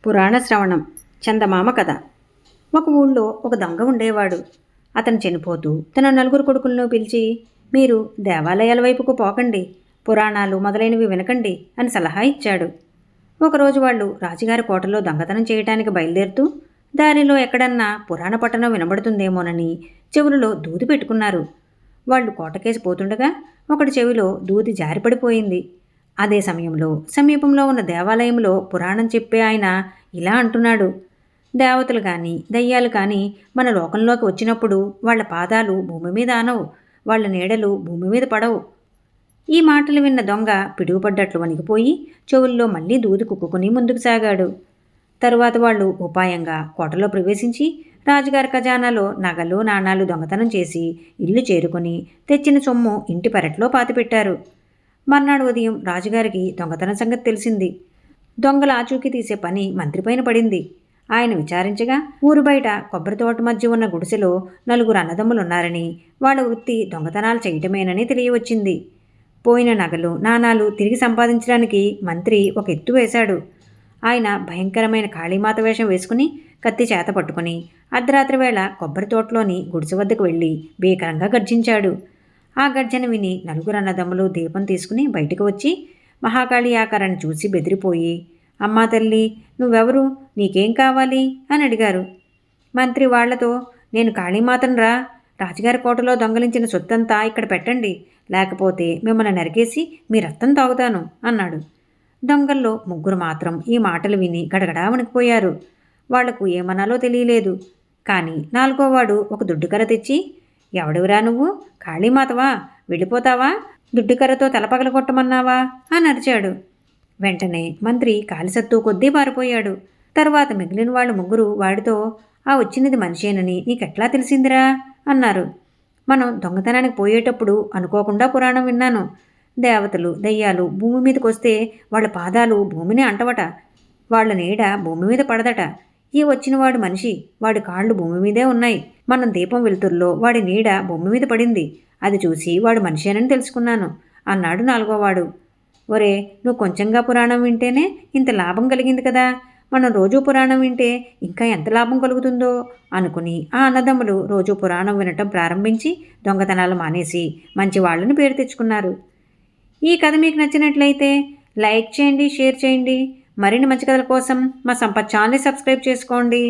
పురాణ శ్రవణం చందమామ కథ. ఒక ఊళ్ళో ఒక దొంగ ఉండేవాడు. అతను చనిపోతూ తన నలుగురు కొడుకులను పిలిచి, మీరు దేవాలయాల వైపుకు పోకండి, పురాణాలు మొదలైనవి వినకండి అని సలహా ఇచ్చాడు. ఒకరోజు వాళ్ళు రాజుగారి కోటలో దొంగతనం చేయటానికి బయలుదేరుతూ దారిలో ఎక్కడన్నా పురాణ పట్టణం వినబడుతుందేమోనని చెవులలో దూది పెట్టుకున్నారు. వాళ్ళు కోటకేసి పోతుండగా ఒకటి చెవిలో దూది జారిపడిపోయింది. అదే సమయంలో సమీపంలో ఉన్న దేవాలయంలో పురాణం చెప్పే ఆయన ఇలా అంటున్నాడు, దేవతలు కానీ దయ్యాలు కానీ మన లోకంలోకి వచ్చినప్పుడు వాళ్ళ పాదాలు భూమి మీద ఆనవు, వాళ్ళ నీడలు భూమి మీద పడవు. ఈ మాటలు విన్న దొంగ పిడుగుపడ్డట్లు వణికిపోయి చెవుల్లో మళ్ళీ దూది కుక్కుని ముందుకు సాగాడు. తరువాత వాళ్ళు ఉపాయంగా కోటలో ప్రవేశించి రాజుగారి ఖజానాలో నగలు నాణాలు దొంగతనం చేసి ఇల్లు చేరుకొని తెచ్చిన సొమ్ము ఇంటి పెరట్లో పాతిపెట్టారు. మర్నాడు ఉదయం రాజుగారికి దొంగతనం సంగతి తెలిసింది. దొంగల ఆచూకీ తీసే పని మంత్రిపైన పడింది. ఆయన విచారించగా ఊరు బయట కొబ్బరి తోట మధ్య ఉన్న గుడిసెలో నలుగురు అన్నదమ్ములున్నారని, వాళ్ళ వృత్తి దొంగతనాలు చేయటమేనని తెలియవచ్చింది. పోయిన నగలు నాణాలు తిరిగి సంపాదించడానికి మంత్రి ఒక ఎత్తు వేశాడు. ఆయన భయంకరమైన కాళీమాత వేషం వేసుకుని కత్తి చేత పట్టుకుని అర్ధరాత్రి వేళ కొబ్బరి తోటలోని గుడిసె వద్దకు వెళ్ళి భీకరంగా గర్జించాడు. ఆ గర్జన విని నలుగురు అన్నదమ్ములు దీపం తీసుకుని బయటకు వచ్చి మహాకాళి ఆకారాన్ని చూసి బెదిరిపోయి, అమ్మా తల్లి, నువ్వెవరు, నీకేం కావాలి అని అడిగారు. మంత్రి వాళ్లతో, నేను కాళీమాతనురా, రాజుగారి కోటలో దొంగలించిన సొత్తంతా ఇక్కడ పెట్టండి, లేకపోతే మిమ్మల్ని నరికేసి మీ రక్తం తాగుతాను అన్నాడు. దొంగల్లో ముగ్గురు మాత్రం ఈ మాటలు విని గడగడా వణికిపోయారు. వాళ్లకు ఏమనాలో తెలియలేదు. కానీ నాలుగోవాడు ఒక దుడ్డుకర్ర తెచ్చి, ఎవడివిరా నువ్వు, కాళీమాతవా, వెళ్ళిపోతావా, దుడ్డుకర్రతో తలపగల కొట్టమన్నావా అని అరిచాడు. వెంటనే మంత్రి కాలిసత్తు కొద్దీ పారిపోయాడు. తరువాత మిగిలిన వాళ్ళు ముగ్గురు వాడితో, ఆ వచ్చినది మనిషేనని నీకెట్లా తెలిసిందిరా అన్నారు. మనం దొంగతనానికి పోయేటప్పుడు అనుకోకుండా పురాణం విన్నాను. దేవతలు దయ్యాలు భూమి మీదకి వస్తే వాళ్ళ పాదాలు భూమిని అంటవట, వాళ్ళ నీడ భూమి మీద పడదట. ఈ వచ్చినవాడు మనిషి, వాడి కాళ్ళు భూమి మీదే ఉన్నాయి. మనం దీపం వెలుతురులో వాడి నీడ భూమి మీద పడింది, అది చూసి వాడు మనిషేనని తెలుసుకున్నాను అన్నాడు నాలుగోవాడు. ఒరే, నువ్వు కొంచెంగా పురాణం వింటేనే ఇంత లాభం కలిగింది కదా, మనం రోజూ పురాణం వింటే ఇంకా ఎంత లాభం కలుగుతుందో అనుకుని ఆ అన్నదమ్ములు రోజూ పురాణం వినటం ప్రారంభించి దొంగతనాలు మానేసి మంచి వాళ్ళని పేరు తెచ్చుకున్నారు. ఈ కథ మీకు నచ్చినట్లయితే లైక్ చేయండి, షేర్ చేయండి. మరిన్ని మంచి కథల కోసం మా సంపత్ ఛానల్ని సబ్స్క్రైబ్ చేసుకోండి.